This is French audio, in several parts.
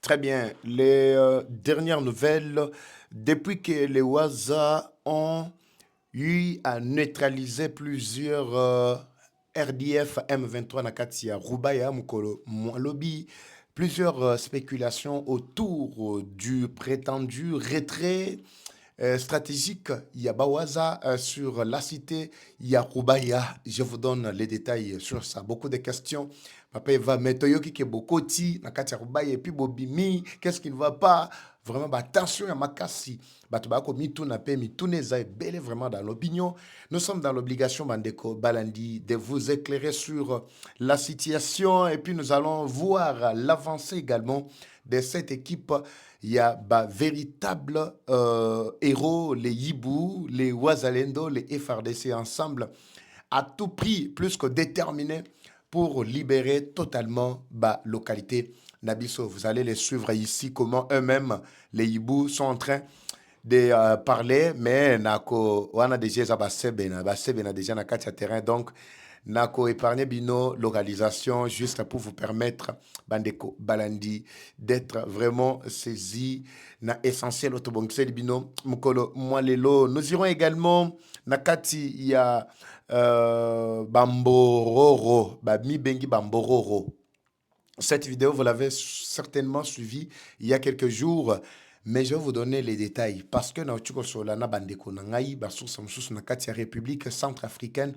Très bien. Les dernières nouvelles, depuis que les Waza ont eu à neutraliser plusieurs RDF M23 Nakatia, Rubaya Mukolo, Mwalobi, plusieurs spéculations autour du prétendu retrait stratégique Yabawaza sur la cité Yarubaya. Je vous donne les détails sur ça. Beaucoup de questions. Papa Eva Metoyoki Kebokoti, Nakati Yarubaya et puis Bobimi, qu'est-ce qui ne va pas? Vraiment, bah, attention à Makasi. Batubako Mituna Pe, Mituneza est bel vraiment dans l'opinion. Nous sommes dans l'obligation, Bandeko Balandi, de vous éclairer sur la situation et puis nous allons voir l'avancée également de cette équipe. Il y a bah, véritables héros, les Yibou, les Wazalendo, les FRDC ensemble, à tout prix, plus que déterminés pour libérer totalement la localité Nabiso. Vous allez les suivre ici, comment eux-mêmes, les Yibou, sont en train de parler, mais on a déjà déjà na terrain, donc Nako épargné bino localisation juste pour vous permettre Bandeko Balandi d'être vraiment saisi na essentiel autobonksel bino mukolo mwalelo. Nous irons également nakati il y a Bambororo Bami Bengi Bambororo. Cette vidéo, vous l'avez certainement suivie il y a quelques jours, mais je vais vous donner les détails parce que na utiko solana bandeko na ngai basusa mususu na kati ya République centrafricaine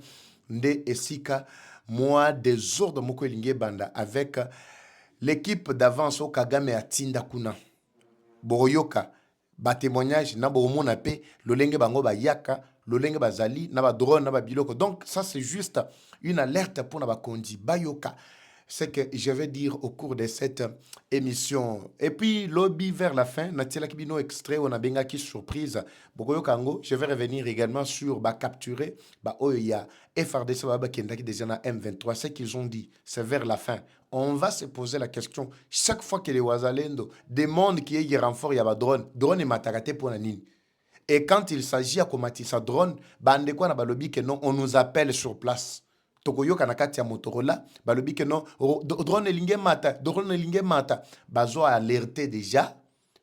nde esika moi des ordres moko elingi banda avec l'équipe d'avance au Kagame atinda kuna boyoka ba témoignage na bomona pe lolenge bango ba yaka lolenge bazali na ba drone na ba biloko. Donc ça c'est juste une alerte pour na ba kondi bayoka ce que je vais dire au cours de cette émission. Et puis, lobby vers la fin, Natila Kibino extrait, on a bien qui surprise. Bokoyo Kango, je vais revenir également sur capturer, Oya, FRDC, Kendaki, déjà na M23, ce qu'ils ont dit, c'est vers la fin. On va se poser la question, chaque fois que les Wazalendo demandent qu'il y ait renfort, il y a drone et matakate pour la nini. Et quand il s'agit à combattre sa drone, bande quoi na balobi que non, on nous appelle sur place. Tokoyoka na kati ya Motorola, balobi que non, drone elinge mata, bazo alerté déjà,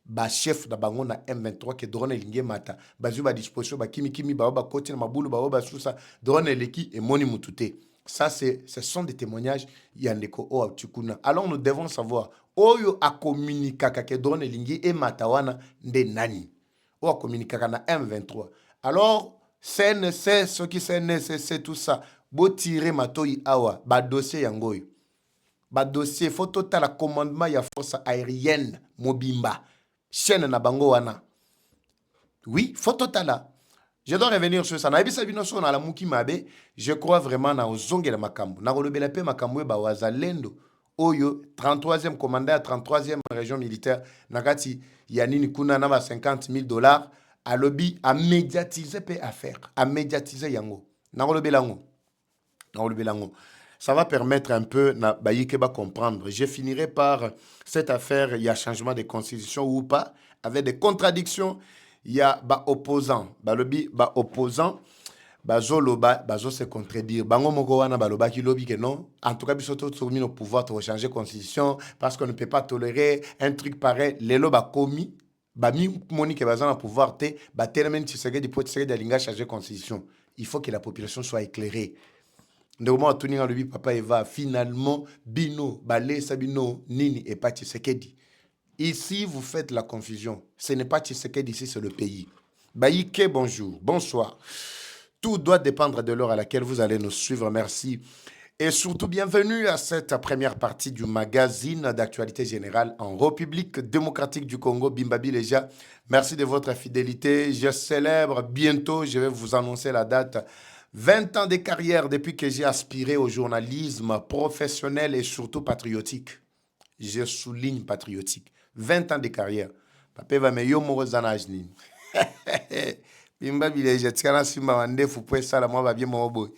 ba chef da bango na M23 que drone elinge mata, bazo ba disposition ba kimi kimi ba koti na mabulu ba susa, drone eleki et moni mutute. Ça ce sont des témoignages yandeko o atukuna. Alors nous devons savoir oyo a communiquer que drone elinge e matawana nde nani. O a communiquer na M23. Alors CNC, ce qui CNC, c'est tout ça. Bo tirer matoi awa, ba dossier yangoy. Ba dossier, faut total commandement ya force aérienne, Mobimba. Chaîne na bango wana. Oui, faut total. Je dois revenir sur ça. Na ebisa bino so na la muki mabe, je crois vraiment na ozongela makambo. Na kolobela pe makambo ba wazalendo. Oyo 33e commandant, 33e région militaire, nakati yanini kuna na ba 50 000 dollars. À lobby, à médiatiser peut affaire, à médiatiser yango. Nangolo belango. Ça va permettre un peu na Bayikeba comprendre. Je finirai par cette affaire, il y a changement de constitution ou pas, avec des contradictions, il y a opposant, lobby opposant, zoloba, se contredire. Bango moko wana baloba ki lobby que non. En tout cas, bisoto soumis au pouvoir pour changer constitution parce qu'on ne peut pas tolérer un truc pareil. Les loba commis mi moni ke bazana pouvoir te tellement Tshisekedi pour Tshisekedi alinga changer constitution. Il faut que la population soit éclairée. Ndemo tuninga lobi papa Eva finalement bino balé sabino nini et pas Tshisekedi. Ici vous faites la confusion. Ce n'est pas Tshisekedi, ici c'est le pays. Baïke bonjour, bonsoir. Tout doit dépendre de l'heure à laquelle vous allez nous suivre. Merci. Et surtout, bienvenue à cette première partie du magazine d'actualité générale en République démocratique du Congo, Bimbabi Leja. Merci de votre fidélité. Je célèbre bientôt, je vais vous annoncer la date, 20 ans de carrière depuis que j'ai aspiré au journalisme professionnel et surtout patriotique. Je souligne patriotique. 20 ans de carrière. Papa va me yomo zanajni. Bimbabi Leja, tkana simba wande fupwe sala mwa babye mwa boy.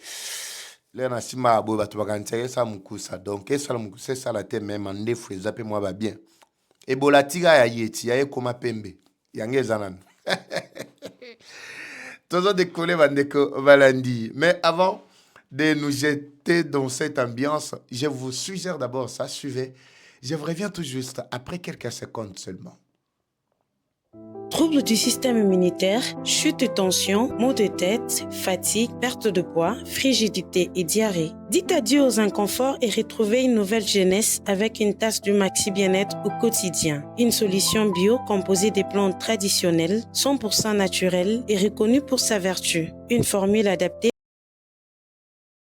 Là, na sima abo batu bakantia ça mukusa donc ça la mukusa ça la te même ande fou zape moi ba bien et bolatiga ya yeti ya koma pembe yange zanan toujours décoller bandeko balandi. Mais avant de nous jeter dans cette ambiance, je vous suggère d'abord ça, suivez Je vous reviens tout juste après quelques secondes seulement. Troubles du système immunitaire, chute de tension, maux de tête, fatigue, perte de poids, frigidité et diarrhée. Dites adieu aux inconforts et retrouvez une nouvelle jeunesse avec une tasse du Maxi Bien-être au quotidien. Une solution bio composée des plantes traditionnelles, 100% naturelles et reconnue pour sa vertu. Une formule adaptée.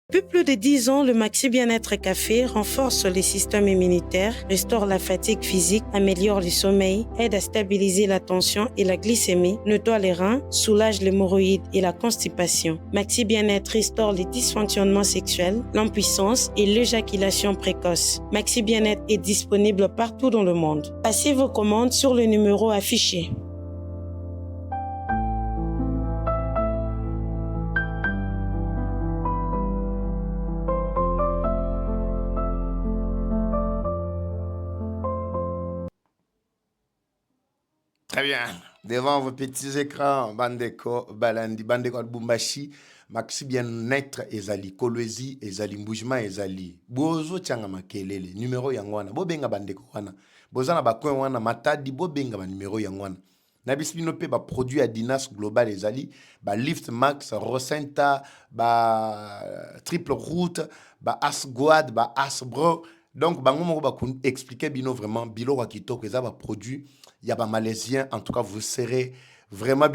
Depuis plus de 10 ans, le Maxi Bien-être Café renforce les systèmes immunitaires, restaure la fatigue physique, améliore le sommeil, aide à stabiliser la tension et la glycémie, nettoie les reins, soulage l'hémorroïde et la constipation. Maxi Bien-être restaure les dysfonctionnements sexuels, l'impuissance et l'éjaculation précoce. Maxi Bien-être est disponible partout dans le monde. Passez vos commandes sur le numéro affiché. Très bien. Devant vos petits écrans, Bandeko, Balandi, Bandeko, Bumbashi, Maxi Bien-être, Ezali, Kolwezi, Ezali, Mboujma, Ezali, Bozo, Tchanga Makelele, numéro Yangwana, Bobenga Bandeko Wana, Bozana Bakwen Wana, Matadi, Bobenga, numéro Yangwana. Nabismino pe ba produit Adidas Global Ezali, ba Lift Max, Rosenta, ba Triple Route, ba Asguad, ba Asbro. Donc, bango moko ba expliquer bino vraiment, bilo wakito, que ça va produit. Il y a des Malaisiens, en tout cas, vous serez vraiment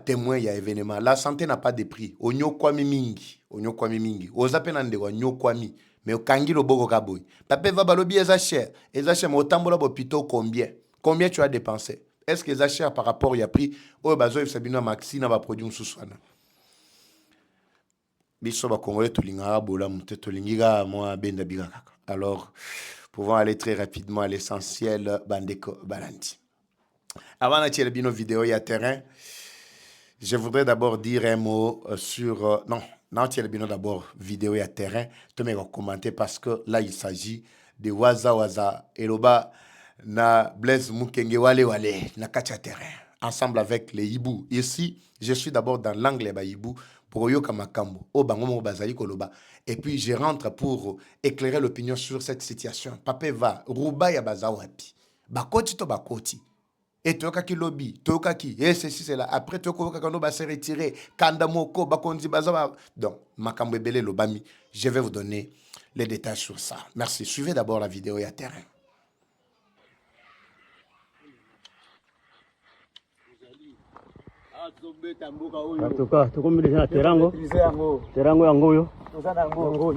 témoin il y a événement. La santé n'a pas de prix. Onyo kwami mingi, onyo kwami mingi. Ozapenande wa onyo kwami, mais okangi lo bogo kaboy. Pape va balobi cher, mais otambola bopito combien? Combien tu as dépensé? Est-ce que eza cher par rapport il a prix? Oh bazo sabino maxi na ba produit mususwana. Biso ba congolais tolinga bola mute tolingiga moi benda biga kaka. Alors, pouvons aller très rapidement à l'essentiel bandeko balandi. Avant de tirer une vidéo, il y a terrain. Je voudrais d'abord dire un mot sur... non, tirer d'abord vidéo, il y a terrain. Tu me commenter parce que là, il s'agit de Waza Waza Eloba na Blaise Mukenge Wale Wale na kacha terrain. Ensemble avec les Hibou. Ici, je suis d'abord dans l'angle ba Hibou pour Yoka Makambo. O Bangomo Bazali Koloba. Et puis, je rentre pour éclairer l'opinion sur cette situation. Pape va, Rouba ya Bazawapi. Bakoti to Bakoti. Et tu as lobby, tu as et ceci, c'est là. Après, tu as se retirer. Kandamoko, Bakondi, Bazaba. Donc, Makambo Bele Lobami, je vais vous donner les détails sur ça. Merci. Suivez d'abord la vidéo et à terrain. En tout cas, tu comme les terango. Terango yango yo.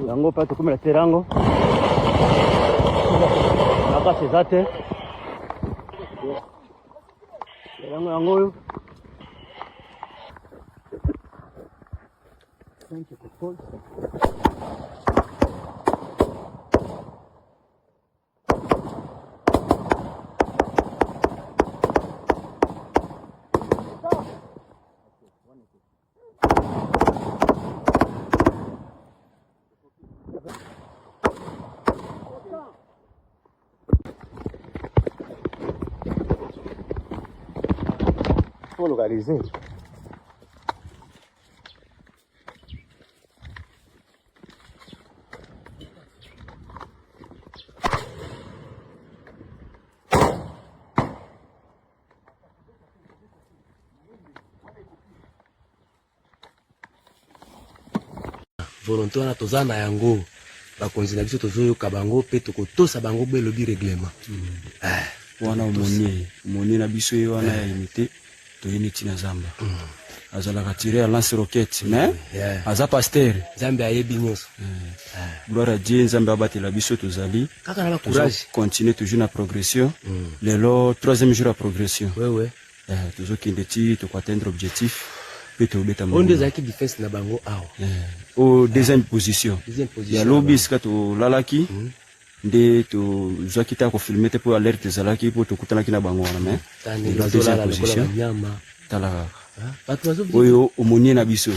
Yango pa tu comme la terango. Aka sezate. Terango yango yo. Faut localiser. Volonté wana toza na yango bakonzi na biso tozoyoka bango pe tokotosa bango be lobi règlement Wana omoni na biso ye wana ya unité toyini tina zamba azalaka tiré à lance roquette mais aza pasteur Nzambe ayebi nyonso gloire à Dieu nzambe abatela biso tozali kaka na courage continuer toujours na progression lelo troisième jour à progression ouais tozokende ti tokoatteindre objectif pe tobeta on des acquis defense na bango awa au deuxième position ya lobby sika tolalaki nde tozwaki ta kofilme te po alerte ezalaki po tokutanaki na bango wana mais deuxième position talaka oyo omoni na biso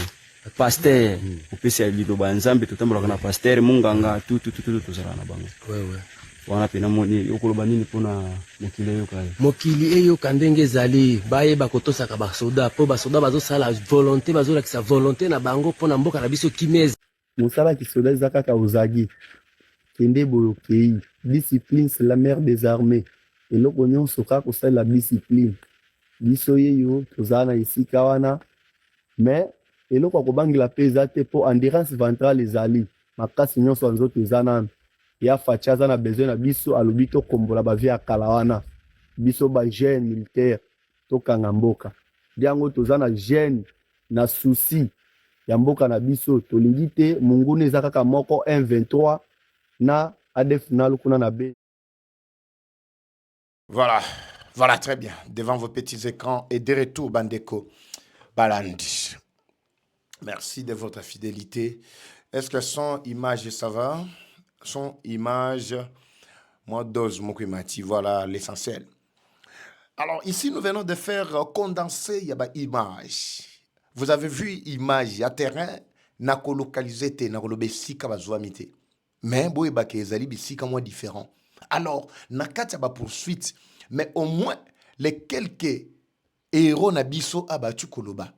pasteur opesi ya liloba nzambe totambolaka na pasteur munganga tozala na bango wana pena moni okoloba nini mpona mokili eyoka ye mokili eyoka ndenge ezali bayeba kotosaka basoda po basoda bazosala volonté bazolakisa volonté na bango mpona mboka na biso kimeza mosala kisoda eza kaka ozagi kende boyo kei discipline c'est la mère des armées. Eloko nyonso kaka kosalela discipline. Biso yeyo tozala na esika wana, mais eloko akobangela mpe eza te mpo endurance ventrale ezali makasi nyonso ya nzoto eza nanu. Ya faci aza na besoin na biso alobi tokombola bavie ya kala wana, biso bajeune militaire tokanga mboka. Yango toza na jeune na souci ya mboka na biso, tolingi te monguna eza kaka moko M23 na ADF nalu kuna na be. Voilà, voilà, très bien. Devant vos petits écrans et de retour, Bandeko Balandi. Merci de votre fidélité. Est-ce que son image, ça va? Son image, moi, dose, Mokwimati, voilà l'essentiel. Alors, ici, nous venons de faire condenser l'image. Vous avez vu l'image, il y a terrain, n'a localisé, n'a localisé, mais boy ba kezali bisika moins différent. Alors nakati ba poursuite, mais au moins les quelques héros na biso abattu koloba.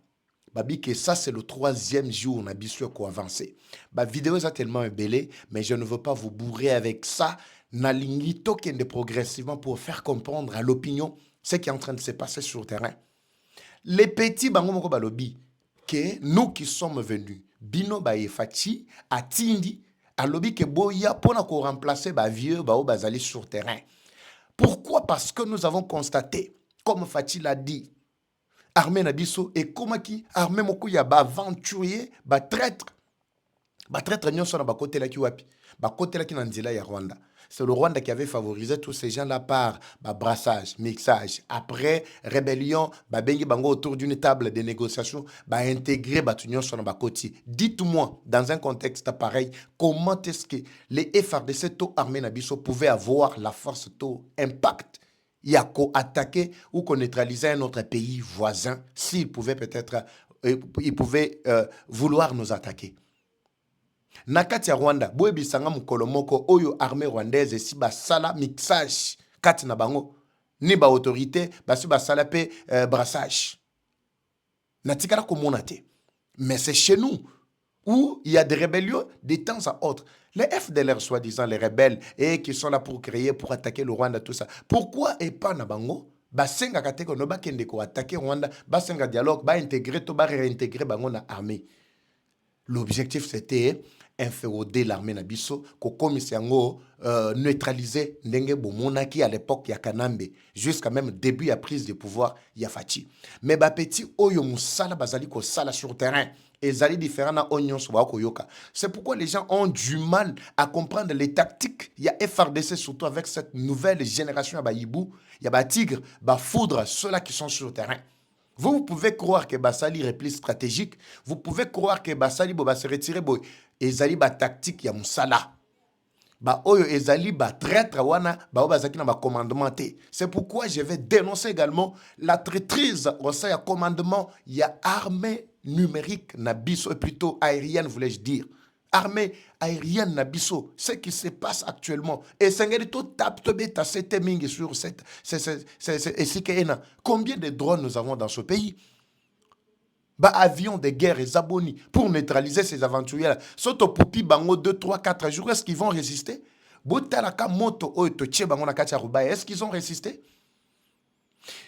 Babi que ça c'est le 3e jour na biso ko avancer. Ba vidéo est tellement belle, mais je ne veux pas vous bourrer avec ça. Na lingi tokende progressivement pour faire comprendre à l'opinion ce qui est en train de se passer sur le terrain. Les petits bango moko balobi que nous qui sommes venus bino ba efati atindi alobi ke boya pona ko remplacer ba vieux ba o bazali sur terrain. Pourquoi? Parce que nous avons constaté, comme Fati l'a dit, armée nabiso et komaki armée moko ya ba aventurier ba traître nyonso na ba côté la ki wapi ba côté la ki na nzela ya Rwanda. C'est le Rwanda qui avait favorisé tous ces gens-là par brassage, mixage. Après, rébellion, bengi bango autour d'une table de négociation, intégrer Batunion sur le côté. Dites-moi, dans un contexte pareil, comment est-ce que les FRDC taux armés Nabiso pouvaient avoir la force taux impact y a attaquer ou qu'on neutraliser un autre pays voisin s'ils pouvaient peut-être, ils pouvaient vouloir nous attaquer. Nakati ya Rwanda, boye bisanga mukolo moko oyo armée rwandaise si basala mixage kati na bango ni ba autorité basi basala pe brassage. Natikala komona te. Mais c'est chez nous où il y a des rébellions de temps à autre. Les FDLR soi-disant les rebelles et qui sont là pour créer pour attaquer le Rwanda tout ça. Pourquoi et pas na bango basenga kateko no bakende ko attaquer Rwanda, basenga dialogue, ba intégrer to ba réintégrer bango na armée. L'objectif c'était inféoder l'armée nabiso ko komisi yango neutraliser ndenge bomonaki à l'époque ya Kanambe jusqu'à même début à prise de pouvoir ya Fati. Mais ba petit oyo musala bazali ko sala sur terrain et zali différent na onyon so ba koyoka. C'est pourquoi les gens ont du mal à comprendre les tactiques ya FRDC surtout avec cette nouvelle génération ya ba Yibou, ya ba Tigre, ba Foudre, ceux-là qui sont sur le terrain. Vous pouvez croire que Basali repli stratégique, vous pouvez croire que Basali va se retirer, ezali ba tactique ya musala. Ba oyo ezali ba traître wana ba bazaki na ba commandement te. C'est pourquoi je vais dénoncer également la traîtrise au sein ya commandement ya armée numérique na biso, plutôt aérienne voulais-je dire. Armée aérienne nabiso, ce qui se passe actuellement. Et Sengerito tape to beta cette mingi sur cette combien de drones nous avons dans ce pays? Bah avions de guerre et abonnés pour neutraliser ces aventuriers. Soto pupi bango 2, 3, 4 jours, est-ce qu'ils vont résister? Botalaka moto oitoche bango na kacha ruba, est-ce qu'ils ont résisté?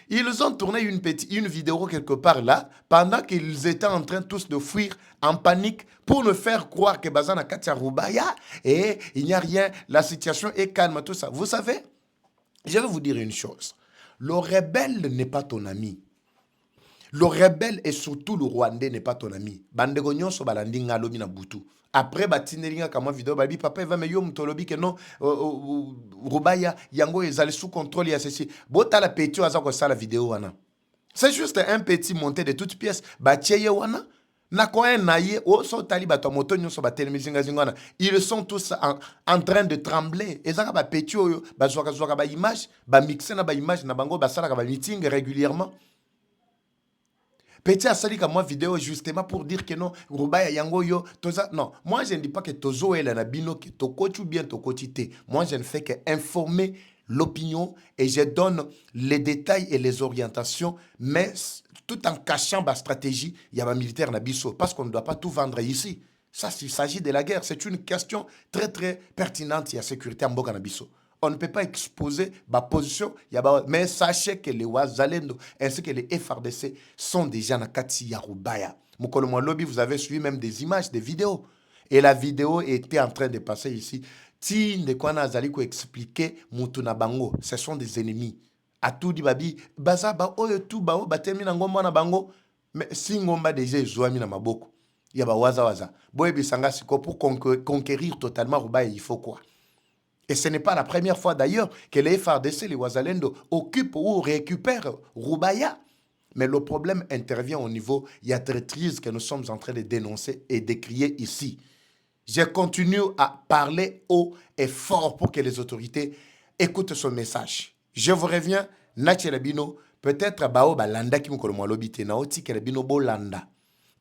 Ils ont tourné une vidéo quelque part là, pendant qu'ils étaient en train tous de fuir en panique pour nous faire croire que Bazana Katia Rubaya et il n'y a rien, la situation est calme, tout ça. Vous savez, je vais vous dire une chose. Le rebelle n'est pas ton ami. Le rebelle et surtout le Rwandais n'est pas ton ami. Bandegonyon so balandi ngalobi na butu. Après batineringa kama vidéo babi papa va me yo mtolobi que non Rubaya yango ezali sous contrôle ya ceci. Bota la petit aza ko sala vidéo wana. C'est juste un petit monté de toutes pièces batieye wana. Na ko en naye o so tali bato moto nyo so batelemizinga zingana. Ils sont tous en train de trembler. Ezaka ba petit oyo ba zwaka ba image, ba mixer na ba image na bango ba sala ka ba meeting régulièrement. Petit a sali comme moi vidéo justement pour dire que non, Rubaya yango yo, toza. Non, moi je ne dis pas que tozo est la bino, que tokochi ou bien tokotite. Moi je ne fais que informer l'opinion et je donne les détails et les orientations, mais tout en cachant ma stratégie, il y a ma militaire nabiso, parce qu'on ne doit pas tout vendre ici. Ça, s'il s'agit de la guerre, c'est une question très très pertinente et à sécurité en Boka nabiso. on ne peut pas exposer ma position. Mais sachez que les Wazalendo ainsi que les FRDC sont déjà dans Kati Yarubaya. Moukolomwa Lobby, vous avez suivi même des images, des vidéos. Et la vidéo était en train de passer ici. Tinde Kwana Azaliko expliquer Mutuna Bango. Ce sont des ennemis. A tout dit babi, baza ba oyo tout ba o batemi na ngomba na bango, mais si ngomba déjà ezwami na maboko. Ya ba waza. Boye bisanga siko pour conquérir totalement Rubaya, il faut quoi? Et ce n'est pas la première fois d'ailleurs que les FARDC, les Wazalendo, occupent ou récupèrent Rubaya. Mais le problème intervient au niveau traîtrise que nous sommes en train de dénoncer et d'écrire ici. Je continue à parler haut et fort pour que les autorités écoutent ce message. Je vous reviens, Nachelabino, peut-être Bao Balanda qui me lobite, Naoti Kelabino Bolanda,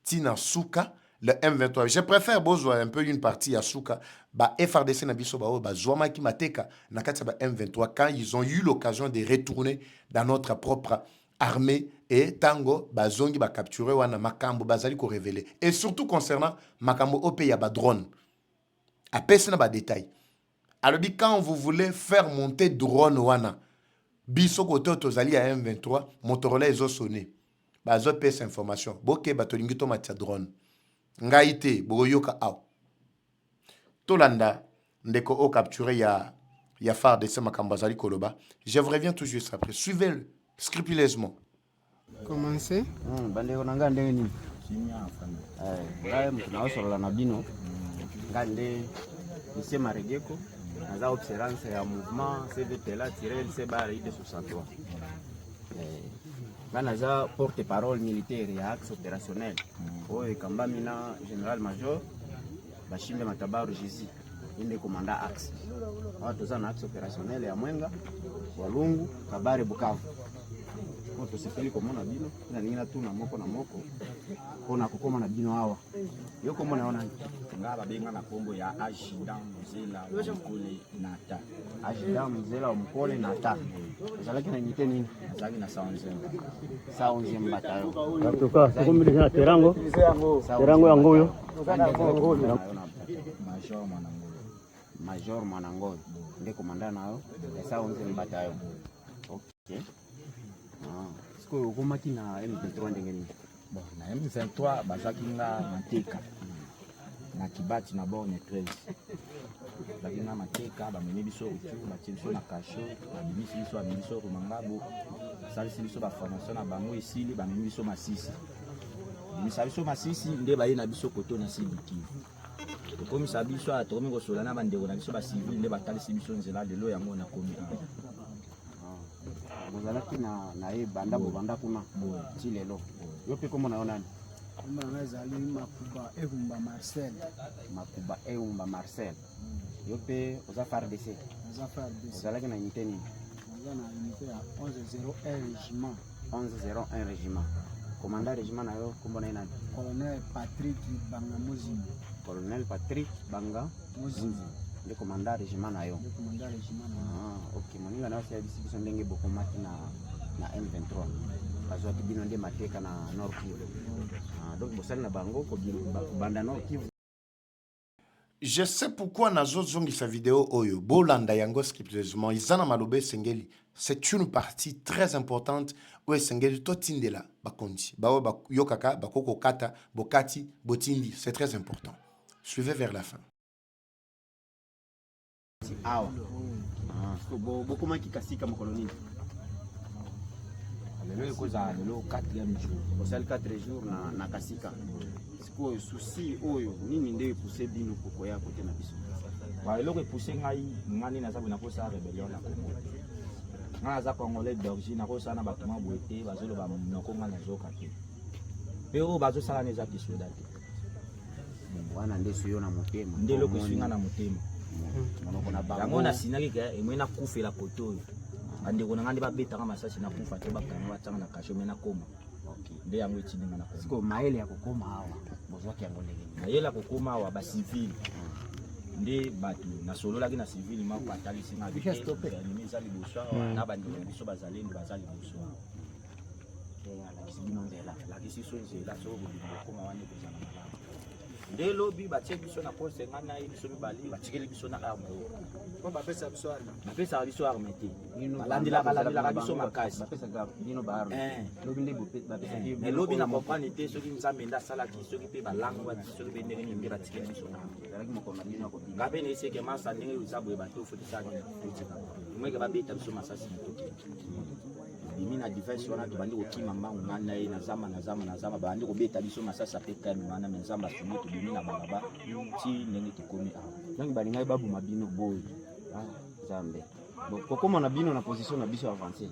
Tina Souka, le M23. Je préfère besoin un peu une partie à Souka, ba FRDC Nabiso Bao, ba Zouama qui Mateka, Nakatsa M23, quand ils ont eu l'occasion de retourner dans notre propre armée et Tango, Bazongi ba capturé wana Makambo, Bazali ko révélé. Et surtout concernant Makambo au pays ba drone. À personne ba détail. Alors quand vous voulez faire monter drone wana, biso koto tozali à M23, Motorola ezo sonné. Bazo pèse information. Boke batolingi to matia drone. Ngaite boyoka aw. Tolanda ndeko o capturé ya FARDC Makambo Bazali koloba. Je vous reviens tout juste après. Suivez-le scrupuleusement. Commencez. Bandeko nanga ndenge nini? Ngaye mtunaosolola na bino. Ngande lycée Maregeko. Naza observance ya mouvement CVTLA-LC-63. Naza porte-parole militaire ya axe opérationnel. Oyo kambami na général-major Bashimbe Matabaru Jésus. Inde commandant axe. Toza na axe opérationnel ya Mwenga, Walungu, Kabare, Bukavu. Tosepeli komona bino na ningina tu na moko ona kokoma na bino awa yo komona ona ngaba benga na kombo ya Ajida Mzela Mkole Nata Ajida Mzela Mkole Nata zalaki na nyite nini zalaki na 111 batayo atoka tukomile na terango yango yo Major Mwanangoyo ndiye komanda nayo 111 batayo. Okay. Siko ukomaki na M23 ndenge nini? Bon, na M23 bazaki nga mateka. Na Kibati na Borne 13. Bazaki nga mateka, bameni biso utu, batie biso na kasho, babimisi biso bamiso Rumangabo. Salisi biso ba formation na bango esili, bameni biso Masisi. Bimisa biso Masisi nde baye na biso koto na Sibiki. Tokomisa biso atomi kosola na bandeko na biso ba civil nde batalisi biso nzela lelo yango na komi. Mozalaki na ye banda bobanda kuna ti lelo yo pe komona yo nani? Komona ezali Makuba Eumba Marcel. Yo pe oza FARDC. Ozalaki na unité nini? Oza na unité ya 1101 régiment. 1101 régiment. Commandant régiment na yo komona ye nani? Colonel Patrick Banga Muzimbi. Colonel Patrick Banga Muzimbi. Le commandant régiment na yo. Ok, moninga na osia biso ndenge bokomaki na M23. Bazwa kibino nde mateka na Nord Kivu. Donc bosali na bango ko banda Nord Kivu. Je sais pourquoi nazo zongi sa vidéo oyo bolanda yango scriptureusement izana malobe sengeli. C'est une partie très importante où sengeli totindela bakonzi. Bawo yokaka bakoko kata bokati botindi, c'est très important. Suivez vers la fin. Awa. Bokomaki kasika mokoloni. Lelo ekoza lelo 4e jour. Osali 4 jours na kasika. Siko souci oyo nini nde pousse bino poko ya côté na biso. Ba lelo ko pousse ngai ngani na sabu na ko sa rébellion na Congo. Nga za Congolais d'origine na ko sa na batuma boete bazolo ba monoko nga na zoka te. Pero bazo sala neza kisoda te. Wana nde suyo na motema. Ndelo ko swinga na motema. Yango na sinaki ke emwena kufela poto. Ande kona ngandi ba betanga masasi na kufa te bakanga batanga na kasho mena koma. Okay. Nde yango etinga na koma. Siko maele ya kokoma awa. Bozwaki yango ndenge. Maele ya kokoma awa ba civil. Nde batu na solo laki na civil ma ko atali singa bi. Ni mizali boswa na bandi biso bazalendo bazali boswa. La kisi bino ndela. La kisi so nzela so ko koma wane kozana. nde lobi batie biso na poste nga na ye biso mibali batikeli biso na arme oyo bapesaka biso arme te balandelaka biso makasi mais lobi na comprendre te soki nzambe nde asalaki soki mpe balangwa soki mpe ndenge nini nde batikeli biso nga mpe naeseke masa ndenge eza boye bato ofotisaka otika mweke babeta biso masasi na toki bimi na device wana tobandi kokima mbangu nga na ye na zamba babandi kobeta biso masasi ape kami wana me nzambe asuni tobimi na balaba ti ndenge tokomi awa donc balingai baboma bino boye nzambe kokoma na bino na position na biso avance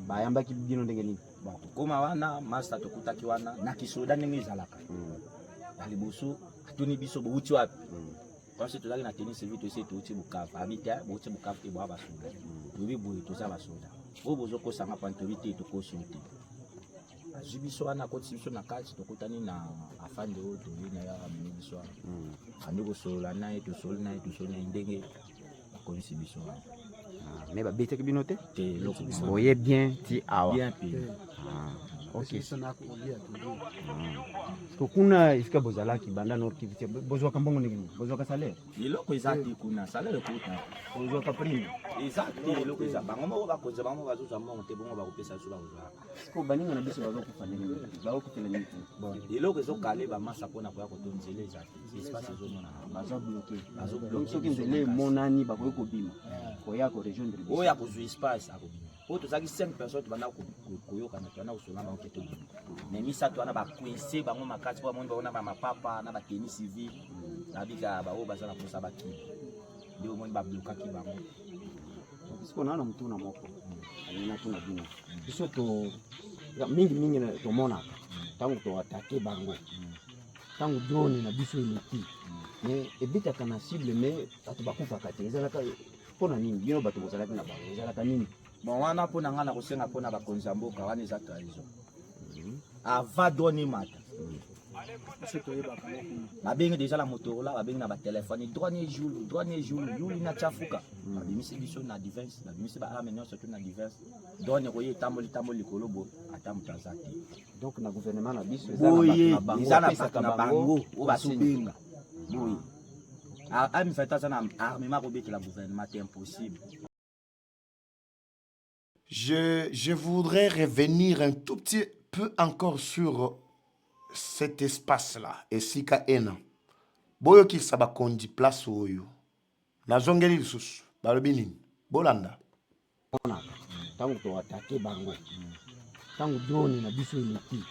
bayambaki bino ndenge nini tokóma wana masta tokutaki wana na kisoda ndenge ezalaka na liboso atuni biso bouti wapi parce tozalaki na tennis civil tosi touti Bukavu abi te bouti Bukavu te boya basoda toyebi boye toza basoda oyo bozokosanga mpani toyebi te tokosi te azwi biso wana akotisi biso na kati tokutani na afande oyo toyei na ye amemi biso wana andi kosolola na ye tosoli na ye ndenge bakomisi biso wana mais babetaki bino te eloko boye bien ti awa bien pe kuna esika bozalaki banda Nord Kivu te bozwaka mbongo ndenge nini bozwaka salaire eloko eza te kuna salaire kuta bozwaka prime eza te eloko eza bango moko bakonza bango bazozwa mbongo te bongo bakopesa biso bakozwaka siko baninga na biso bazokufa ndenge bakokufela nini eloko ezokale bamasa mpona koya koto nzela eza te espace ezomona bazobloke soki nzela emonani bakoki kobima koya korejoindre oyo ya kozwa espace akobima oyo tozalaki 5 personnes tobanda koyokana tobanda kosola bango ke tobima mais misato wana bakwese bango makasi mpo bamoni baona bamapapa na bateni civile nabika baoyo baza na posa bakili nde omoni bablokaki bango siko na mutuna moko alina tuna bino biso to mingi tomonaka ntango toatake bango ntango drone na biso eleki mais ebetaka na cible mais bato bakufaka te ezalaka mpona nini bino bato bozalaki na bango ezalaka nini bon wana mpona nga na kosenga mpona bakonzi ya mboka wana eza trahison ava drone mata babengi deja na motorola babengi na batelefone droit jour yuli na tiafuka babimisi biso na divers babimisi baarme nyonso to na divers drone koye etamboli likolo bo ata moto aza te donc na gouvernement na biso eza na bato na bango oyo basobenga boye amifata aza na armement kobetela gouvernement te impossible. Je voudrais revenir un tout petit peu encore sur cet espace-là. Et si ka ena. Boyo ki saba kondi place oyo. Na zongeli lisusu. Balobi nini? Bolanda. Tango to atake bango. Tango drone na biso eleki.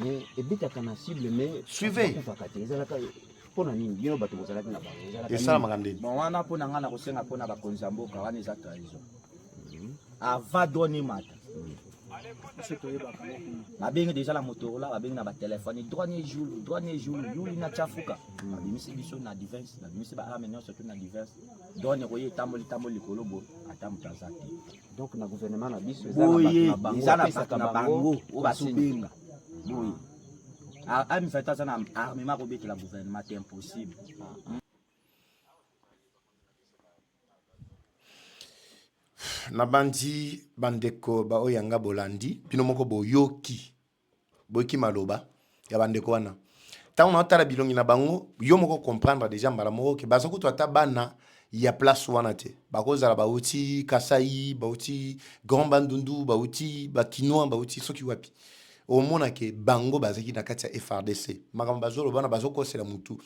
Mais ebitaka na cible mais suivez. Ezalaka mpona nini bino bato bozalaki na bango ezalaka esala makandeni. Bon wana mpona nga na kosenga mpona bakonzi ya mboka wana eza trahison ava drone mata babengi deja na motorola babengi na batelefone droit jour yuli na tiafuka babimisi biso na divers babimisi baarme nyonso to na divers drone koye etamboli likolo bo ata moto aza te donc na gouvernement na biso eza na bato na bango oyo basobenga boye amifata aza na armement kobetela gouvernement te impossible. Na bandi bandeko ba oyanga bolandi bino moko boyoki maloba ya bandeko wana tango na otala bilongi na bango yo moko comprendre déjà mbala moko ke baza kutu ata bana ya place wana te bakozala bauti Kasai bauti Grand Bandundu bauti bakinois bauti soki wapi omona ke bango bazaki na kati ya FRDC makambo bazolo bana bazokosela mutu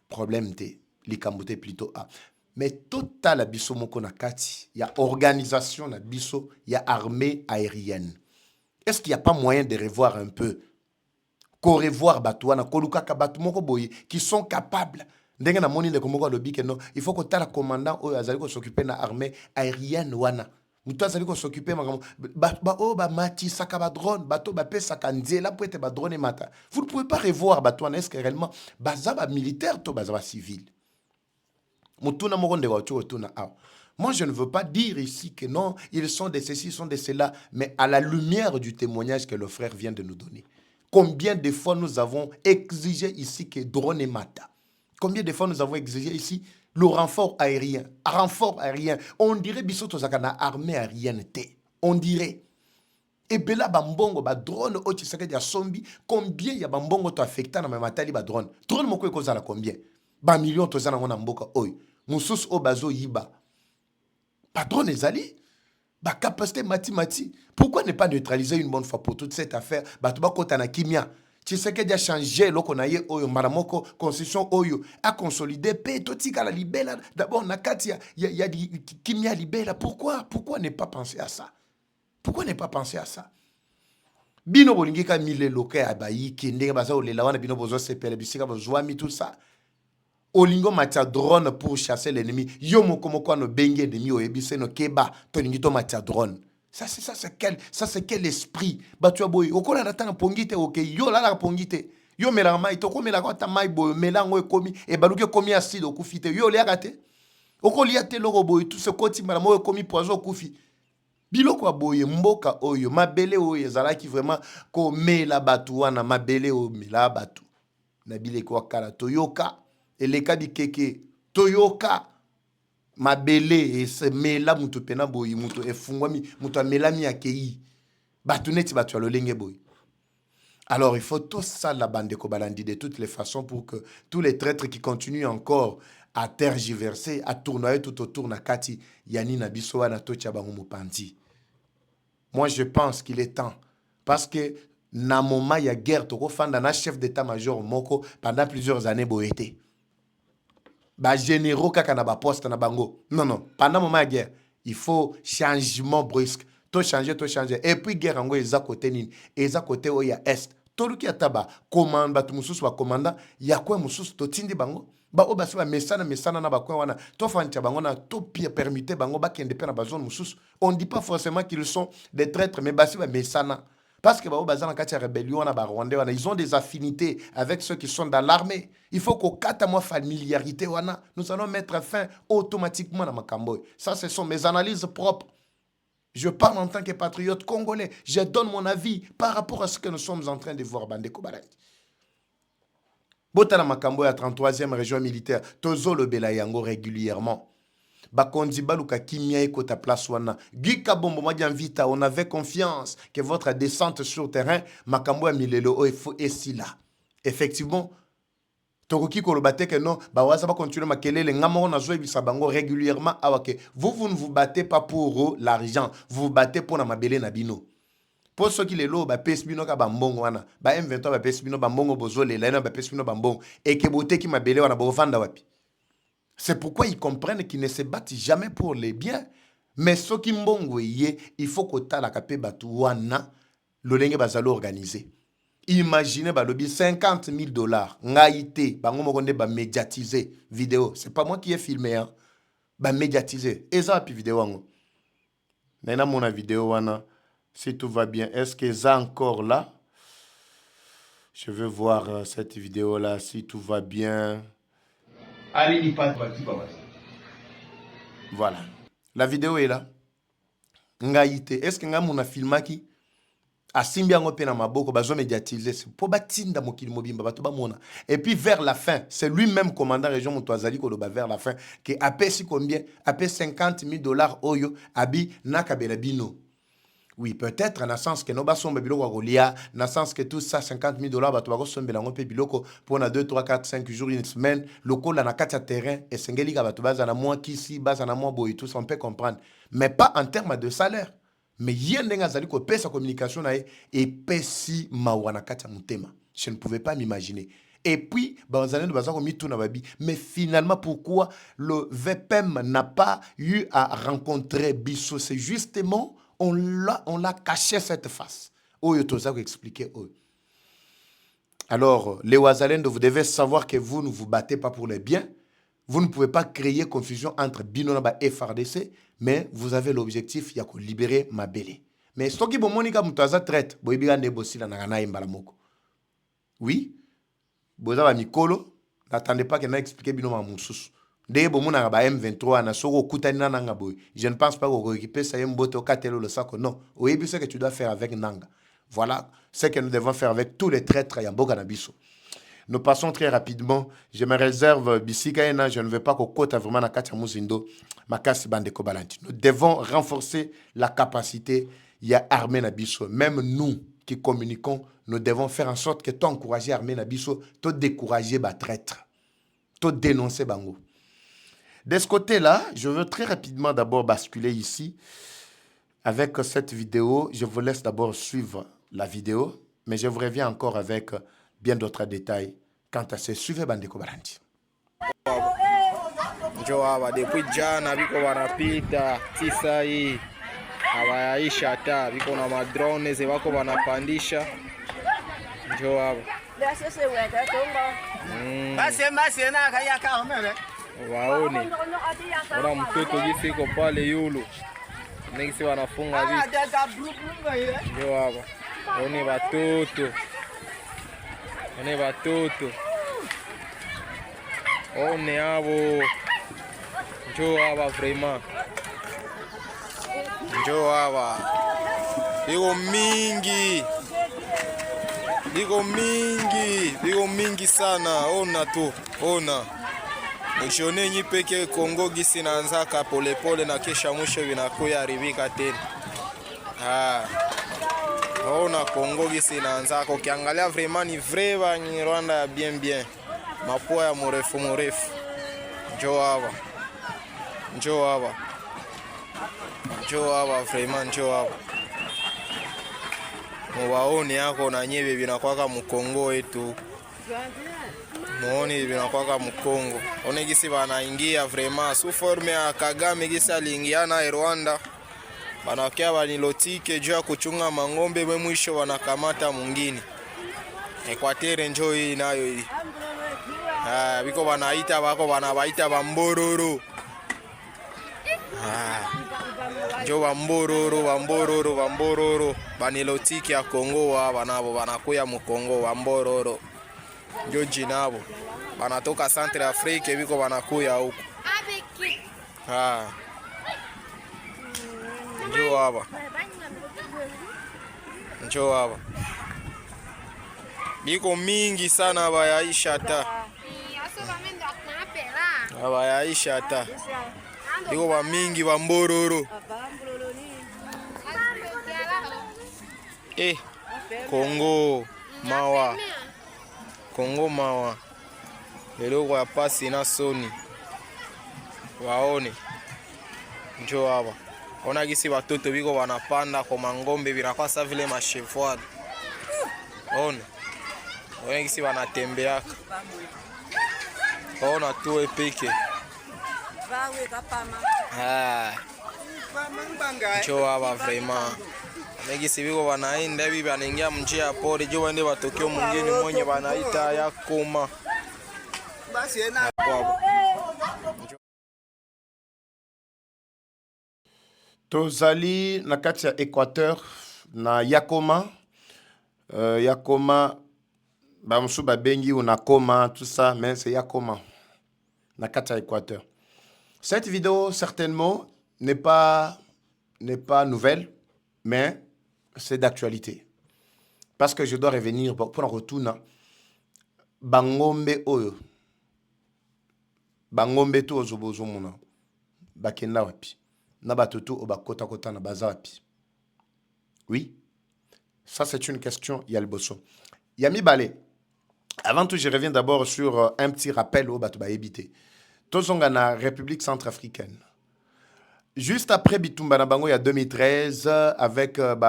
problème te likambo te plutôt a mais total biso moko na kati ya organisation na biso ya armée aérienne. Est-ce qu'il n'y a pas moyen de revoir un peu revoir batouana kolukaka batu moko boye qui sont capables ndenge na moni ndeko moko lobi ke non il faut que tala commandant oyo azali ko s'occuper na armée aérienne wana mutu azali ko s'occuper makambo ba mati saka ba drone bato ba pesa kanzela pour être ba drone mata. Vous ne pouvez pas revoir batouana est-ce que réellement baza ba militaire to baza ba civil. Moi, je ne veux pas dire ici que non, ils sont de ceci, ils sont de cela, mais à la lumière du témoignage que le frère vient de nous donner, combien de fois nous avons exigé ici que drone et mata? Combien de fois nous avons exigé ici le renfort aérien? On dirait Bissot Tozakana armée aérienne. On dirait. Et bela bambongo ba drone o Tshisekedi ya sombi combien ya bambongo to affecta na matali ba drone. Drone moko ekozala combien? Ba million to zana ngona mboka oy. Mususu o bazo yiba. Ba drone ezali ba capacité mati. Pourquoi ne pas neutraliser une bonne fois pour toute cette affaire? Ba to ba kota na kimia. Tshisekedi a changé loko na ye oyo maramoko constitution oyo a consolidé pe to tika la libela d'abord na kati ya kimia libela. Pourquoi ne pas penser à ça? Pourquoi ne pas penser à ça? Bino bolingi ka mille loke abayi kende baza olela wana bino bozo sepele bisika bozwami tout ça. Olingo matia drone pour chasser l'ennemi. Yo moko no bengi ennemi oyebise no keba to lingi to matia drone. Ça c'est quel esprit? Batua boy okola natanga pongite OK yo la pongite. Yo mela mai to ko mela ko ta mai boy melango ekomi e baluke komi acide okufite. Yo le akate. Okolia te loko boy tout ce koti mala mo ekomi poison okufi. Biloko aboye mboka oyo mabele oyo ezalaki vraiment ko mela batu wana mabele o mela batu na bileko akala toyoka eleka bikeke toyoka mabele e se mela mutu pena boye mutu efungwami mutu amelami akei batu neti batu alolenge boye. Alors il faut tout ça la bande ko balandi de toutes les façons pour que tous les traîtres qui continuent encore à tergiverser à tournoyer tout autour na kati yani na biso wana tocha bango mopanzi. Moi, je pense qu'il est temps. Parce que, na moment, il y a guerre, tu as chef d'état-major moko pendant plusieurs années, boété. Ba généraux, kaka na ba poste na bango. Non. Pendant moment, il y a guerre. Il faut changement brusque. To changer. Et puis, guerre, en gros, ils à côté nini. Ils à côté, il y a est. Tout qui a taba, commande, batu mususu wa commandant, il y a quoi mususu, to tindi bango. Ba o basi ba mesana na ba kwa wana to fantia bango na to pire permuter bango ba kende pe na ba zone mususu. On dit pas forcément qu'ils sont des traîtres mais basi ba mesana parce que ba o bazana kati rébellion na ba Rwandais wana ils ont des affinités avec ceux qui sont dans l'armée. Il faut qu'au kata moi familiarité wana nous allons mettre fin automatiquement na makamboy. Ça ce sont mes analyses propres. Je parle en tant que patriote congolais. Je donne mon avis par rapport à ce que nous sommes en train de voir Bandeko Balandi. Botala makambo ya 33e région militaire, tozo le belayango régulièrement. Bakondi baluka kimia eko ta place wana. Gika bombo madjanvita, on avait confiance que votre descente sur terrain, makambo ya milelo o efo esila. Effectivement, tokoki kolobate que non, ba waza ba continuer makelele ngamo na zo ebisa bango régulièrement awake. Vous ne vous battez pas pour l'argent, vous vous battez pour na mabele na bino. Pour ceux qui les lots, ba pesbino ka bambongo wana, ba M23 ba pesbino bambongo bozole, la ba pesbino bambongo, et que bote qui mabele wana bovanda wapi. C'est pourquoi ils comprennent qu'ils ne se battent jamais pour les biens, mais ceux qui mbongo yé, il faut que ta la kapé batu wana, lolenge bazalo organisé. Imaginez ba lobi $50,000, ngaïté, bango mokonde ba médiatiser vidéo. C'est pas moi qui ai filmé hein. Ba médiatiser. Et ça puis vidéo wango. Nena mona vidéo wana. Si tout va bien, est-ce que ça encore là? Je veux voir cette vidéo-là, si tout va bien. Allez, voilà. La vidéo est là. Ngaïté. Est-ce que nga mona filmaki? Asimbi ango pe na maboko, bazo médiatiser. C'est pour batinda mokili mobimba, bato ba mona. Et puis vers la fin, c'est lui-même commandant région Moutouazali Koloba vers la fin, qui a payé combien? A payé $50,000 oyo, abi nakabela bino. Oui, peut-être, dans le sens que nous sommes biloko golia, dans le sens que tout ça, $50,000, bato sombe lango pe biloko pour 2, 3, 4, 5 jours, une semaine, loko la na katia terrain, et sengeli ka bato baza na moi kisi, baza na moi boy, tout ça, on peut comprendre. Mais pas en termes de salaire. Mais yen denga zali ko pesa communication na et pesi mawana katia mutema. Je ne pouvais pas m'imaginer. Et puis, mais finalement, pourquoi le VPM n'a pas eu à rencontrer Bissot? C'est justement on l'a caché cette face. Alors, les Ouazalendo, vous devez savoir que vous ne vous battez pas pour les biens. Vous ne pouvez pas créer confusion entre Binonaba et FARDC, mais vous avez l'objectif de libérer Mabele. Mais ce qui est bon, traite, oui, n'attendez pas qu'il ait expliqué Binoma Moussous. Je ne pense pas qu'on récupère ça le sac. Non. Oui, c'est ce que tu dois faire avec Nanga. Voilà ce que nous devons faire avec tous les traîtres à Boganabiso. Nous passons très rapidement. Je me réserve Bissikaena. Je ne veux pas qu'on côte vraiment na Katia Mouzindo. Makasi Bandeko Balanti. Nous devons renforcer la capacité il y a armée Nabiso. Même nous qui communiquons, nous devons faire en sorte que tu encourages l'armée Nabiso, tu décourager les traîtres, tu dénoncer Bango. De ce côté-là, je veux très rapidement d'abord basculer ici avec cette vidéo. Je vous laisse d'abord suivre la vidéo, mais je vous reviens encore avec bien d'autres détails quant à ce sujet Bandeko Barandi. Njoa depuis jana biko wanapita tisa hii hawayaisha hata biko na madrone wako wanapandisha njoa waone wana mtoto jinsi iko pale yulu nigisi wanafunga vitu njoa hapa waone watoto one abo njoo hapa vraiment njoo hapa biko mingi sana ona tu ona mshone nyi peke Kongo gisi naanzaka polepole na kesha mwisho vinakuya haribika tena ona Kongo gisi naanzaka ukiangalia vraiment ni vrai ba Rwanda ya bien mapua ya mrefu njoo hapa vraiment njoo hapa muwaoni yako na nyebe binakwaka mkongo wetu muone binakwaka mkongo one gisi banaingia vraiment sous forme ya Kagame gisi aliingia na Rwanda banakia banilotike juu ya kuchunga mangombe mwisho wanakamata mwingine Equateur njoo hii nayo hii biko banaita bako banabaita bambororo njoo bambororo banilotiki ya Kongo banabo banakuya mu Kongo bambororo njoo jinabo banatoka Centre Afrique biko banakuya huko njoo hapa biko mingi sana bayaisha hata abayaisha hata biko ba mingi bambororo Kongo mawa lelo ya pasi na soni waone njoo hapa ona gisi watoto biko wanapanda kwa mangombe binakwasa vile mashevoad ona gisi wanatembeaka ona tu epeke njoo hapa vraiment negisi biko wanaenda hivi wanaingia mjia ya pori juu waende watokeo mwingine mwenye wanaita Yakoma tozali na kati ya Équateur na Yakoma Yakoma bamusu babengi unakoma tout ça mais c'est Yakoma na kati ya Équateur. Cette vidéo certainement n'est pas nouvelle mais c'est d'actualité parce que je dois revenir pour un retour na bangombe oyo bangombe to ozobozo mona bakenda wapi na batoto obakota kota na baza wapi. Oui, ça c'est une question ya liboso ya mibale. Avant tout, je reviens d'abord sur un petit rappel au Batouba Ebité. Tozonga na République centrafricaine. Juste après Bitumba Nabango, il y a 2013, avec, je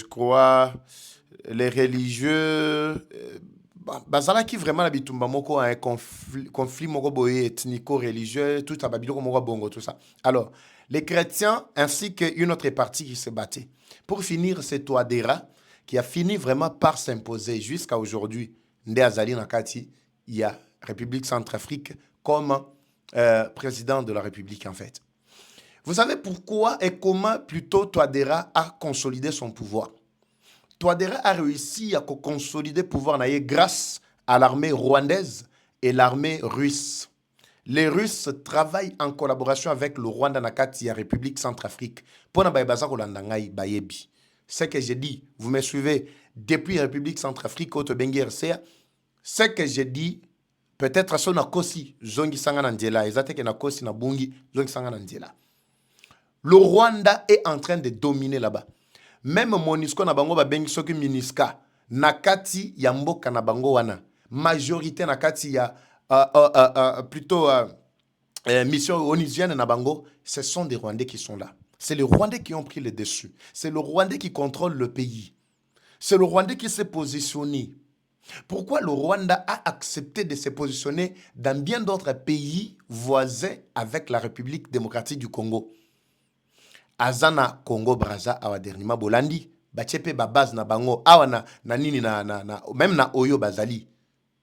crois, les religieux. Bazala qui vraiment la Bitumba Moko a un conflit moko boye ethnico-religieux, tout à Babylone moko bongo, tout ça. Alors, les chrétiens ainsi qu'une autre partie qui se battait. Pour finir, c'est Touadéra qui a fini vraiment par s'imposer jusqu'à aujourd'hui. Ndé Azali Nakati, il y a République Centrafrique comme président de la République en fait. Vous savez pourquoi et comment plutôt Touadéra a consolidé son pouvoir? Touadéra a réussi à consolider le pouvoir grâce à l'armée rwandaise et l'armée russe. Les Russes travaillent en collaboration avec le Rwanda Nakati, la République Centrafrique. Pour na bayebaza kolanda ngai bayebi. Ce que j'ai dit, vous me suivez depuis la République Centrafrique, ce que j'ai dit, peut-être son akosi, zongi sanga nandela, ezate ke nakosi na bungi, zongi sanga nandela. Le Rwanda est en train de dominer là-bas. Même MONUSCO na bango ba bengi soki MINUSCA nakati ya mboka na bango wana. Majorité nakati ya plutôt mission onusienne na bango, ce sont des Rwandais qui sont là. C'est les Rwandais qui ont pris le dessus. C'est le Rwandais qui contrôle le pays. C'est le Rwandais qui s'est positionné. Pourquoi le Rwanda a accepté de se positionner dans bien d'autres pays voisins avec la République démocratique du Congo? Azana Congo Brazza awa dernièrement bolandi bachepe ba base na bango awa na nini na même na Oyo bazali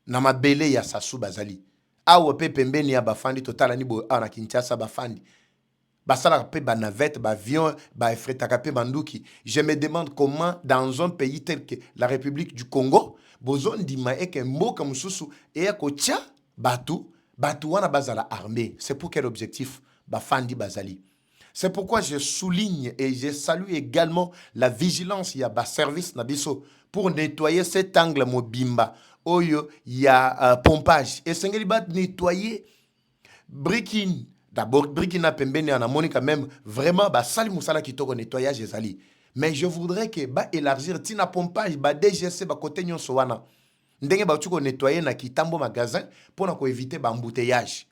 na mabele ya Sasu bazali awa pe pembeni ya bafandi total ni bo awa na Kinshasa bafandi basala pe ba navette ba avion ba efretaka pe banduki. Je me demande comment dans un pays tel que la République du Congo bozon dima eke mboka mususu e ko tia batu wana bazala armée. C'est pour quel objectif? Bafandi bazali. C'est pourquoi je souligne et je salue également la vigilance. Il y a un service nabiso pour nettoyer cet angle mobimba. Oyo, il y a pompage. Et c'est nettoyer Brikin. D'abord, Brikina Pembeni en amoni quand même vraiment sali musala qui toko nettoyage ezali. Mais je voudrais que élargir tina pompage DGC côté nyonso wana. Ndenge ba tuko nettoyer na kitambo magasin pour na ko éviter embouteillage.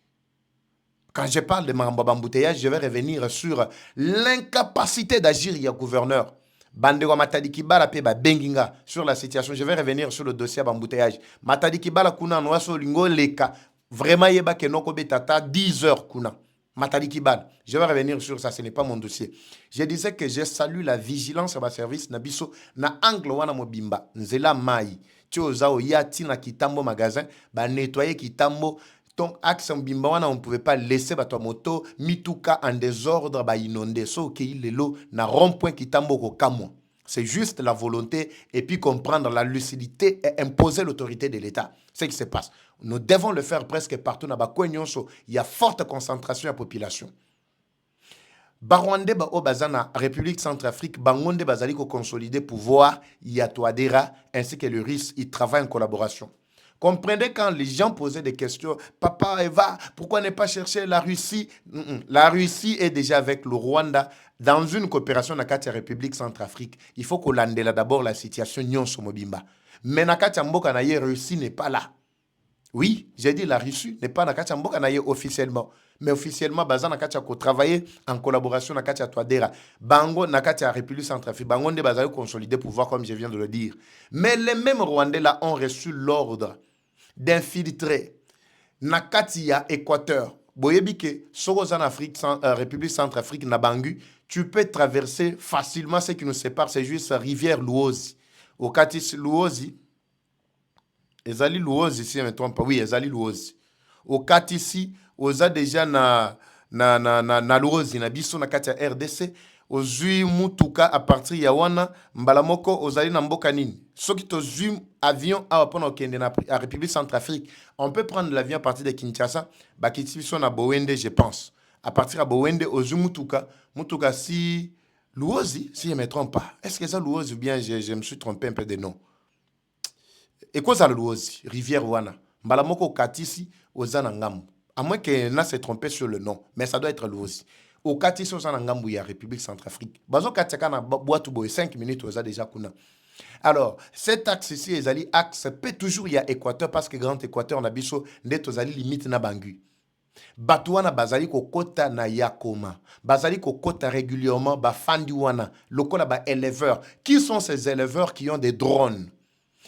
Quand je parle de embouteillage, je vais revenir sur l'incapacité d'agir, il y a gouverneur. Bandego Matadi Kibala pe benginga sur la situation. Je vais revenir sur le dossier d'embouteillage. Matadi Kibala kuna noaso lingo leka. Vraiment yeba ke noko betata 10 heures kuna. Matadi Kibala. Je vais revenir sur ça, ce n'est pas mon dossier. Je disais que je salue la vigilance à ma service nabiso na angle wana mobimba. Nzela mai. Tioza yati na kitambo magasin, nettoyer kitambo. Donc, axe Mbimbawana, on ne pouvait pas laisser votre moto, mituka en désordre, inondé. So, qu'il le lot, na rond-point qui tambo kamo. C'est juste la volonté et puis comprendre la lucidité et imposer l'autorité de l'État. C'est ce qui se passe. Nous devons le faire presque partout. Il y a forte concentration de la population. Barwande Bazana, République Centrafrique, Bangonde Bazali ko consolider pouvoir, il y a Touadéra ainsi que le RIS, ils travaillent en collaboration. Comprenez quand les gens posaient des questions, Papa Eva, pourquoi ne pas chercher la Russie? La Russie est déjà avec le Rwanda dans une coopération avec la République Centrafrique. Il faut qu'on lande d'abord la situation Nyon Somobimba. Mais Nakatia Mboka Naye, Russie n'est pas là. Oui, j'ai dit la Russie n'est pas Nakatia Mboka Naye officiellement. Mais officiellement, Bazan Nakatia ko travailler en collaboration avec Nakatia Touadéra. Bango Nakatia République Centrafrique. Bango de Bazan consolider pouvoir comme je viens de le dire. Mais les mêmes Rwandais là ont reçu l'ordre d'infiltrer Nakatia Équateur. Boyebike, Sorozan Afrique, République Centrafrique, Nabangu, tu peux traverser facilement ce qui nous sépare, c'est juste la rivière Luozi. Au Katis Luozi, Ezali Luozi, si je ne me trompe pas, oui, Ezali Luozi. Au Katisi, Oza déjà na Luozi, na biso na Katia RDC, ozui mutuka à partir ya wana mbalamoko ozali na mboka nini soki tozui avion awa pona okende na République Centrafrique, on peut prendre l'avion à partir de Kinshasa bakiti biso na Bowende, je pense à partir à Bowende ozui mutuka si Luozi, si je ne me trompe pas. Est-ce que ça Luozi ou bien je me suis trompé un peu de nom? Et quoi ça Luozi, rivière wana mbalamoko katisi ozana ngamu, à moins que na se trompé sur le nom, mais ça doit être Luozi. Au Katisi, on a la République Centrafrique. Bazo Katiaka na boîte ou 5 minutes, on a déjà kuna. Alors, cet axe ici, les axe peut toujours y a Équateur parce que Grand Équateur, on a biso net aux limite na bangu. Batouana bazali ko kota na yakoma. Bazali ko kota régulièrement ba fandiwana, lokola ba éleveurs. Qui sont ces éleveurs qui ont des drones?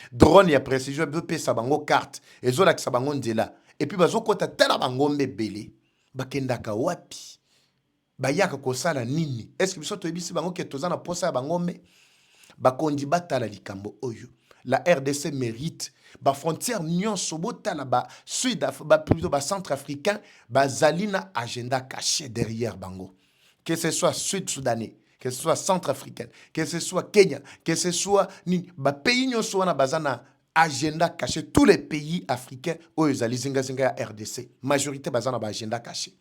Drones ya précision BP sabango carte, et zola ki sabango ndela. Et puis bazo kota tala bango mbele. Bakendaka wapi? Bayaka kosala nini? Est-ce que biso toyebisi bango ke tozana posa bangombe? Bakondi batala likambo oyo. La RDC mérite ba frontière nyonso botala ba sud plutôt ba centrafricain bazalina agenda caché derrière bango. Que ce soit sud-soudanais, que ce soit centrafricain, que ce soit Kenya, que ce soit ni ba pays nyonso wana bazana agenda caché. Tous les pays africains oyo zali zinga ya RDC, majorité bazana ba agenda caché.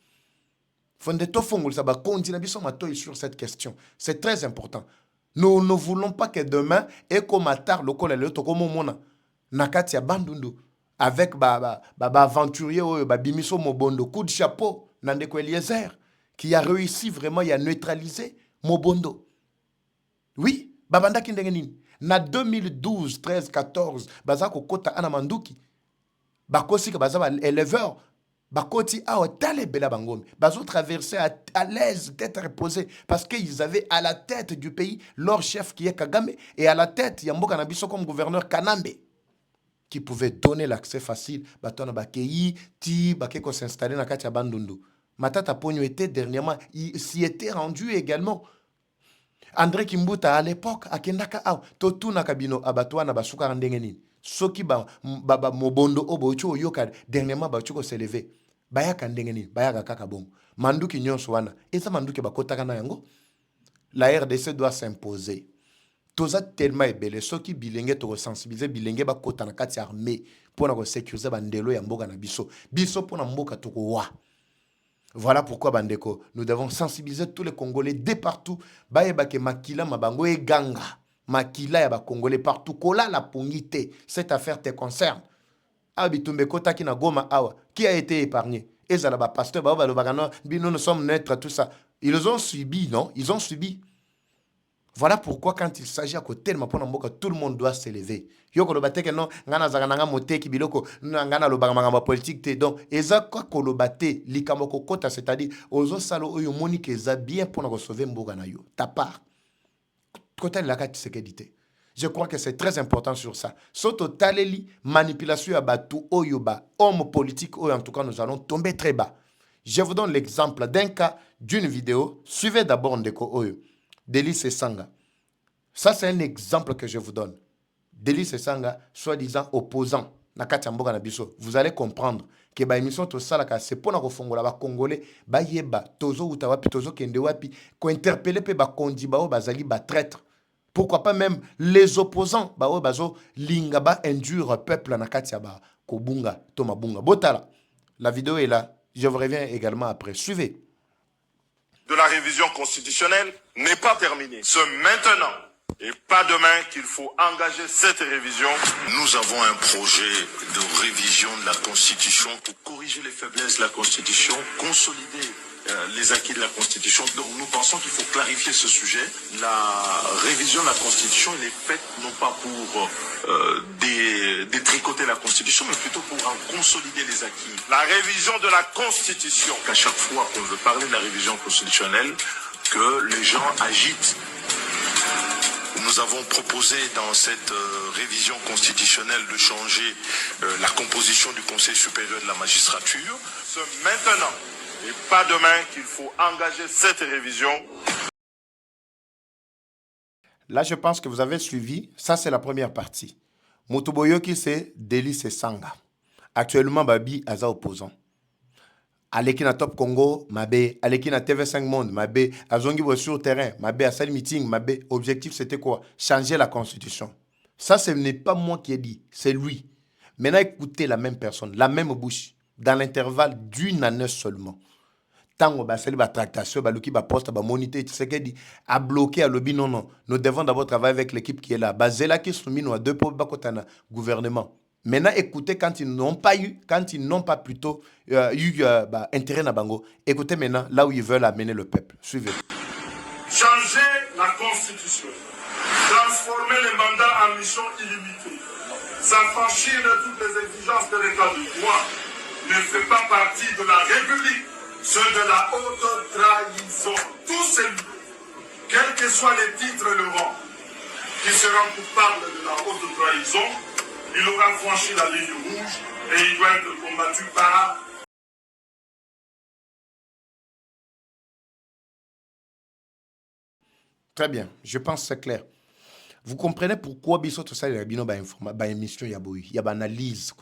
Sur cette question. C'est très important. Nous ne voulons pas que demain, Ekomatar, le collègue, Nakatia Bandundu, avec aventurier, Bimiso Mobondo, coup de chapeau, Nandeko Eliezer, qui a réussi vraiment à neutraliser Mobondo. Oui, babanda kindengenini. Na 2012, 13, 14, bazako kota anamanduki. Bakosi ka bazaba éleveur. Bakoti a otale bela bangombe. Bazo traverser à l'aise, tête reposée. Parce qu'ils avaient à la tête du pays leur chef qui est Kagame et à la tête Yamboka Nabiso comme gouverneur Kanambe qui pouvait donner l'accès facile. Batona Bakei, Ti, Bakeko s'installer dans Katia Bandundu. Matata Pogno était dernièrement, il s'y était rendu également. André Kimbuta à l'époque, à Kendaka, Totuna Kabino, Abatouana Basuka Randengeni. Soki ba Mobondo Obocho Yoka, dernièrement Bachuko s'est levé. Bayaka Ndengeni, Bayaka Kakabon. Manduki Nyonswana. Et ça Manduki Bakotaka Yango. La RDC doit s'imposer. Toza tellement ébélé. Soki bilenge to sensibiliser bilenge bakota na kati armée pour na sécuriser bandelo ya mboka na biso. Biso pour na mboka to wa. Voilà pourquoi, Bandeko, nous devons sensibiliser tous les Congolais dès partout. Baye makila mabango e ganga. Makila ya ba Congolais partout. Kola la pongité. Cette affaire te concerne. Abitumbe kota ki na goma awa. Qui a été épargné? Ezala ba pasteur, ba lo bagano, nous sommes neutres, tout ça. Ils ont subi, non? Ils ont subi. Voilà pourquoi quand il s'agit à côté de Maponamboka, tout le monde doit s'élever. Yoko lo bateke non, ngana zagananga moteki biloko, ngana lo bagama politique te donc eza quoi ko lo bate likamoko kota, c'est-à-dire ozo salo oyo monique eza bien pour na sauver mboga na yo. Ta part. Kota la kati sécurité. Je crois que c'est très important sur ça. Soto taleli manipulation à batu oyoba, homme politique oyo, en tout cas nous allons tomber très bas. Je vous donne l'exemple d'un cas d'une vidéo. Suivez d'abord Ndeko oyo. Délice Sanga. Ça, c'est un exemple que je vous donne. Délice Sanga, soi-disant opposant. Vous allez comprendre que ba émission to salaka c'est pour na kofongola ba congolais ba yeba tozo utawapi tozo kende wapi ko interpeller pe ba kondi ba o bazali ba traître. Pourquoi pas même les opposants ba o bazo linga ba endure peuple na katia ba kobunga to mabunga. Botala. La vidéo est là. Je vous reviens également après. Suivez. De la révision constitutionnelle n'est pas terminée. C'est maintenant et pas demain qu'il faut engager cette révision. Nous avons un projet de révision de la Constitution pour corriger les faiblesses de la Constitution, consolider les acquis de la Constitution. Donc nous pensons qu'il faut clarifier ce sujet. La révision de la Constitution, elle est faite non pas pour détricoter la Constitution, mais plutôt pour en consolider les acquis. La révision de la Constitution. À chaque fois qu'on veut parler de la révision constitutionnelle, que les gens agitent. Nous avons proposé dans cette révision constitutionnelle de changer la composition du Conseil supérieur de la magistrature. C'est maintenant et pas demain qu'il faut engager cette révision. Là, je pense que vous avez suivi. Ça, c'est la première partie. Motoboyoki, c'est Délice Sanga. Actuellement, Babi Aza opposant. Aleki na Top Congo, Mabé. Aleki na TV5 Monde, Mabé. Azongi sur terrain, Mabé. À Sal Meeting, Mabé. Objectif, c'était quoi? Changer la Constitution. Ça, ce n'est pas moi qui ai dit, c'est lui. Maintenant, écoutez la même personne, la même bouche, dans l'intervalle d'une année seulement. Tant que c'est la tractation, qui va poste, va moniter, ce qu'il dit, à bloquer, à lobby, non. Nous devons d'abord travailler avec l'équipe qui est là. Bazela qui soumis nous à deux pauvres bakotana gouvernement. Maintenant, écoutez quand ils n'ont pas plutôt eu intérêt à Bango. Écoutez maintenant là où ils veulent amener le peuple. Suivez. Changer la Constitution, transformer les mandats en mission illimitée, s'affranchir de toutes les exigences de l'état de droit ne fait pas partie de la République. Ceux de la haute trahison, tous ces quels que soient les titres et le rang, qui seront coupables de la haute trahison, il aura franchi la ligne rouge et il doit être combattu par... Très bien, je pense que c'est clair. Vous comprenez pourquoi Bissot ça il y a émission, il y a analyse,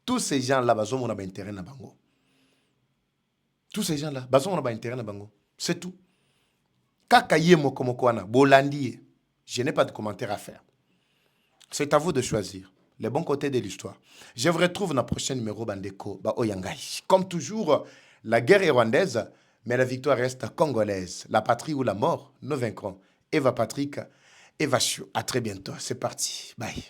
tous ces gens-là, ils ont intérêt à Bango. Tous ces gens-là, ils ont intérêt à Bango. C'est tout. Je n'ai pas de commentaire à faire. C'est à vous de choisir les bons côtés de l'histoire. Je vous retrouve dans le prochain numéro Bandeko Oyangai. Comme toujours, la guerre est rwandaise, mais la victoire reste congolaise. La patrie ou la mort, nous vaincrons. Eva Patrick, Eva Chou. À très bientôt. C'est parti. Bye.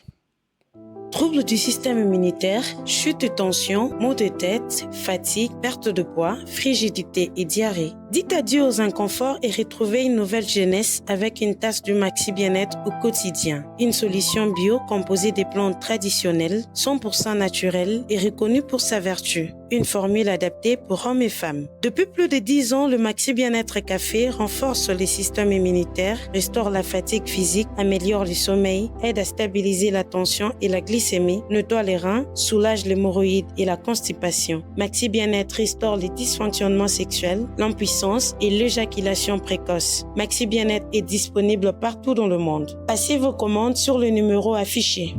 Troubles du système immunitaire, chute de tension, maux de tête, fatigue, perte de poids, frigidité et diarrhée. Dites adieu aux inconforts et retrouvez une nouvelle jeunesse avec une tasse du Maxi Bien-être au quotidien. Une solution bio composée des plantes traditionnelles, 100% naturelles et reconnue pour sa vertu. Une formule adaptée pour hommes et femmes. Depuis plus de 10 ans, le Maxi Bien-être Café renforce les systèmes immunitaires, restaure la fatigue physique, améliore le sommeil, aide à stabiliser la tension et la glycémie, nettoie les reins, soulage l'hémorroïde et la constipation. Maxi Bien-être restaure les dysfonctionnements sexuels, l'impuissance et l'éjaculation précoce. Maxi Bien-être est disponible partout dans le monde. Passez vos commandes sur le numéro affiché.